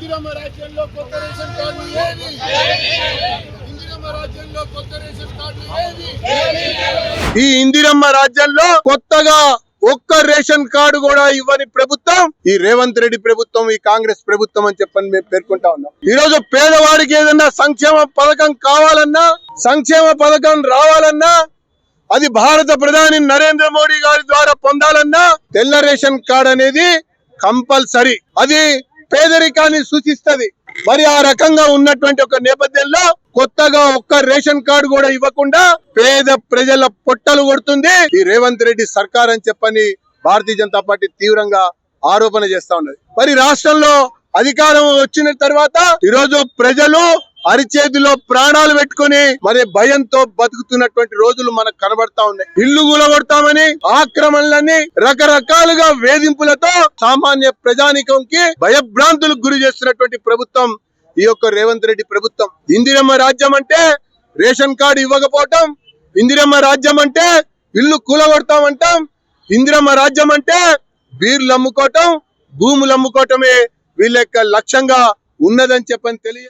ఇందిరమ్మ రాజ్యంలో కొత్త ration card ఏది? ఇందిరమ్మ రాజ్యంలో కొత్త రేషన్ కార్డు ఏది? ఈ ఇందిరమ్మ రాజ్యంలో కొత్తగా ఒక్క రేషన్ కార్డు కూడా ఇవ్వని ప్రభుత్వం ఈ రేవంత్ రెడ్డి ప్రభుత్వం, ఈ కాంగ్రెస్ ప్రభుత్వం అని చెప్పని మేము పేర్కొంటా ఉన్నాం. ఈ రోజు పేదవాడికి ఏదన్నా సంక్షేమ పథకం కావాలన్నా, సంక్షేమ పథకం రావాలన్నా, అది భారత ప్రధాని నరేంద్ర మోడీ గారి ద్వారా పొందాలన్నా తెల్ల రేషన్ కార్డు అనేది కంపల్సరీ. అది పేదరికాన్ని సూచిస్తది. మరి ఆ రకంగా ఉన్నటువంటి ఒక నేపథ్యంలో కొత్తగా ఒక్క రేషన్ కార్డు కూడా ఇవ్వకుండా పేద ప్రజల పొట్టలు కొడుతుంది ఈ రేవంత్ రెడ్డి సర్కార్ అని చెప్పని భారతీయ జనతా పార్టీ తీవ్రంగా ఆరోపణ చేస్తా ఉన్నది. మరి రాష్ట్రంలో అధికారం వచ్చిన తర్వాత ఈరోజు ప్రజలు అరిచేతిలో ప్రాణాలు పెట్టుకుని మరి భయంతో బతుకుతున్నటువంటి రోజులు మనకు కనబడతా ఉన్నాయి. ఇల్లు కూలగొడతామని, ఆక్రమణలని, రకరకాలుగా వేధింపులతో సామాన్య ప్రజానికంకి భయభ్రాంతులకు గురి చేస్తున్నటువంటి ప్రభుత్వం ఈ యొక్క రేవంత్ రెడ్డి ప్రభుత్వం. ఇందిరమ్మ రాజ్యం అంటే రేషన్ కార్డు ఇవ్వకపోవటం, ఇందిరమ్మ రాజ్యం అంటే ఇల్లు కూలగొడతామంటాం, ఇందిరమ్మ రాజ్యం అంటే బీర్లు అమ్ముకోవటం, భూములు అమ్ముకోవటమే వీళ్ళ యొక్క లక్ష్యంగా ఉన్నదని చెప్పని తెలియ